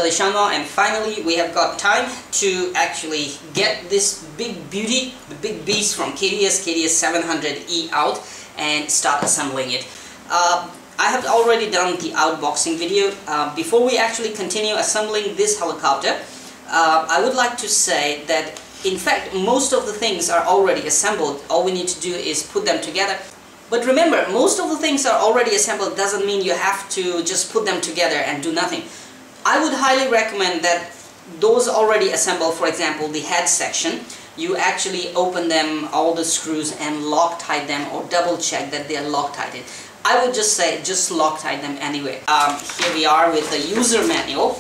AliShanMao, and finally we have got time to actually get this big beauty, the big beast from KDS 700E out and start assembling it. I have already done the outboxing video. Before we actually continue assembling this helicopter, I would like to say that in fact most of the things are already assembled. All we need to do is put them together. But remember, most of the things are already assembled doesn't mean you have to just put them together and do nothing. I would highly recommend that those already assembled, for example the head section, you actually open them, all the screws, and Loctite them or double check that they are Loctited. I would just say just Loctite them anyway. Here we are with the user manual.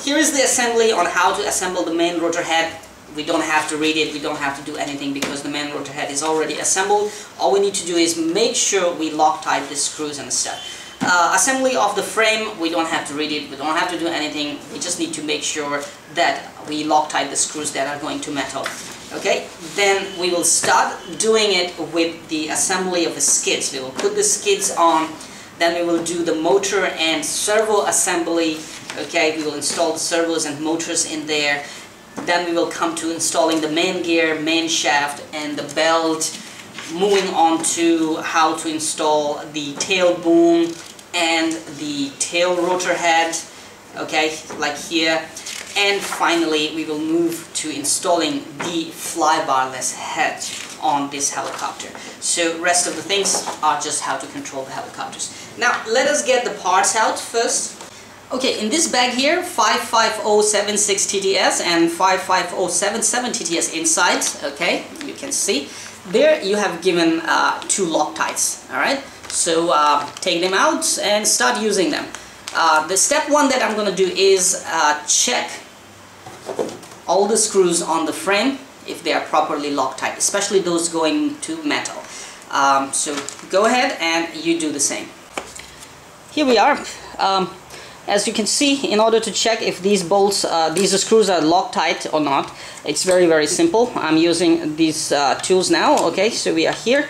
Here is the assembly on how to assemble the main rotor head. We don't have to read it, we don't have to do anything because the main rotor head is already assembled. All we need to do is make sure we Loctite the screws and stuff. Assembly of the frame, we don't have to read it, we don't have to do anything. We just need to make sure that we Loctite the screws that are going to metal. Okay, then we will start doing it with the assembly of the skids. We will put the skids on, then we will do the motor and servo assembly. Okay, we will install the servos and motors in there. Then we will come to installing the main gear, main shaft, and the belt. Moving on to how to install the tail boom and the tail rotor head, okay, like here. And finally we will move to installing the flybarless head on this helicopter. So rest of the things are just how to control the helicopters. Now let us get the parts out first. Okay, in this bag here, 55076 TTS and 55077 TTS inside, okay, you can see. There you have given two Loctites, alright? So take them out and start using them. The step one that I'm going to do is check all the screws on the frame if they are properly Loctite, especially those going to metal. So go ahead and you do the same. Here we are. As you can see, in order to check if these bolts, these screws are Loctite or not, it's very simple. I'm using these tools now. Okay, so we are here.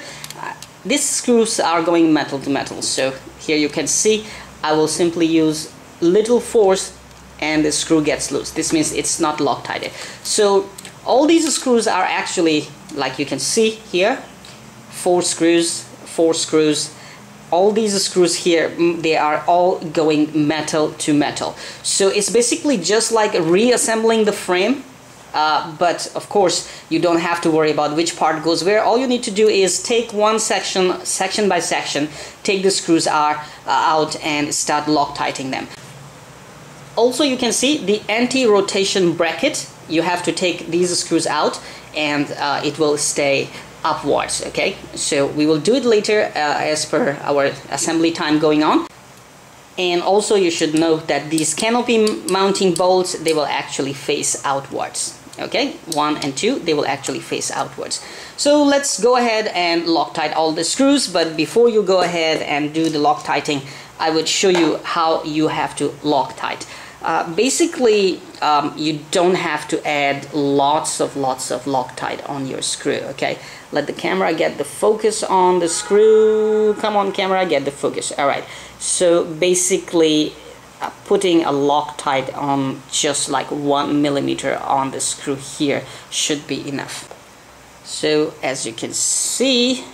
These screws are going metal to metal. So here you can see I will simply use little force and the screw gets loose. This means it's not Loctited. So all these screws are actually, like you can see here, four screws. All these screws here, they are all going metal to metal. So it's basically just like reassembling the frame, but of course you don't have to worry about which part goes where. All you need to do is take one section by section, take the screws out and start Loctiting them. Also you can see the anti-rotation bracket. You have to take these screws out and it will stay upwards. Okay, so we will do it later as per our assembly time going on. And also you should note that these canopy mounting bolts, they will actually face outwards. Okay, 1 and 2, they will actually face outwards. So let's go ahead and Loctite all the screws. But before you go ahead and do the Loctiting, I would show you how you have to Loctite. Basically you don't have to add lots of Loctite on your screw. Okay, let the camera get the focus on the screw. Come on camera, get the focus. Alright, so basically putting a Loctite on just like 1 millimeter on the screw here should be enough. So as you can see,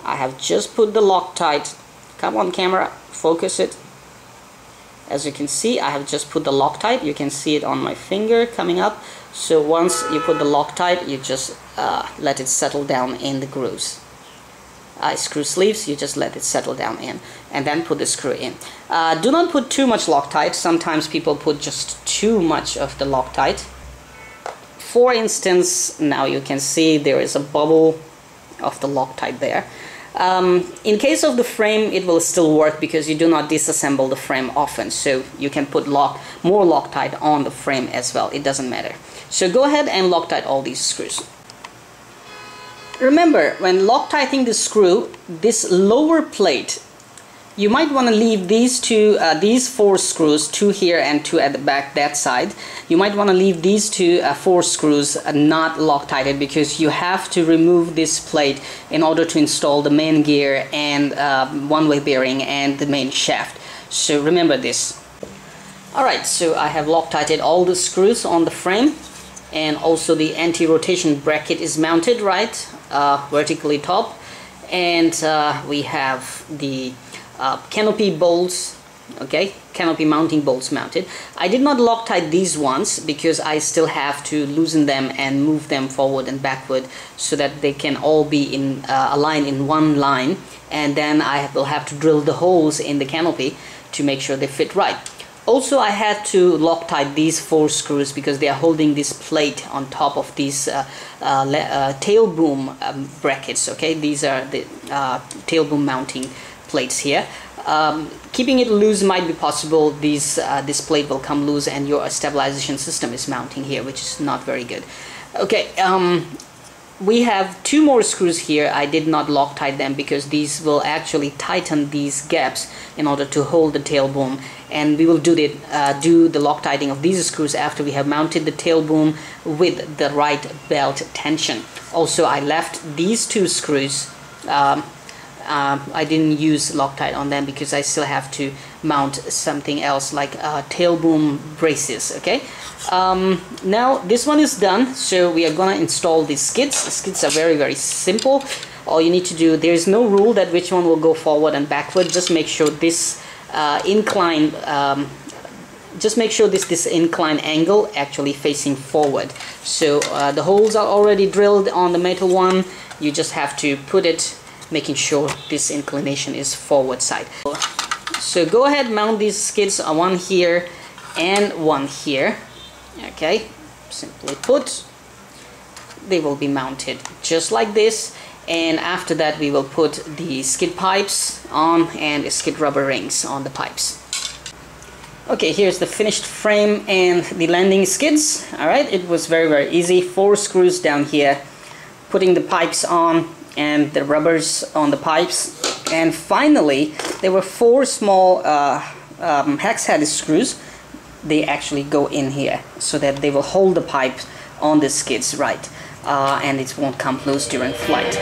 I have just put the Loctite. Come on camera, focus it. As you can see, I have just put the Loctite. You can see it on my finger coming up. So once you put the Loctite, you just let it settle down in the grooves. Screw sleeves, you just let it settle down in, and then put the screw in. Do not put too much Loctite. Sometimes people put just too much of the Loctite. For instance, now you can see there is a bubble of the Loctite there. In case of the frame, it will still work because you do not disassemble the frame often, so you can put more Loctite on the frame as well. It doesn't matter. So go ahead and Loctite all these screws. Remember, when Loctiting the screw, this lower plate, you might want to leave these four screws, two here and two at the back that side. You might want to leave these four screws not Loctited because you have to remove this plate in order to install the main gear and one-way bearing and the main shaft. So remember this. Alright, so I have Loctited all the screws on the frame, and also the anti-rotation bracket is mounted right vertically top, and we have the canopy bolts, okay, canopy mounting bolts mounted. I did not Loctite these ones because I still have to loosen them and move them forward and backward so that they can all be in aligned in one line, and then I will have to drill the holes in the canopy to make sure they fit right. Also, I had to Loctite these 4 screws because they are holding this plate on top of these tail boom brackets. Okay, these are the tail boom mounting plates here. Keeping it loose might be possible. This plate will come loose and your stabilization system is mounting here, which is not very good. Okay, we have 2 more screws here. I did not Loctite them because these will actually tighten these gaps in order to hold the tail boom, and we will do the Loctiting of these screws after we have mounted the tail boom with the right belt tension. Also, I left these 2 screws. I didn't use Loctite on them because I still have to mount something else like tail boom braces. Okay, now this one is done, so we are gonna install the skids. The skids are very simple. All you need to do, there is no rule that which one will go forward and backward. Just make sure this incline, just make sure this incline angle actually facing forward. So the holes are already drilled on the metal one. You just have to put it, making sure this inclination is forward side. So go ahead, mount these skids, one here and one here. Okay, simply put, they will be mounted just like this, and after that we will put the skid pipes on and skid rubber rings on the pipes. Okay, here's the finished frame and the landing skids. Alright, it was very easy. 4 screws down here, putting the pipes on and the rubbers on the pipes, and finally there were 4 small hex head screws. They actually go in here so that they will hold the pipe on the skids right, and it won't come loose during flight.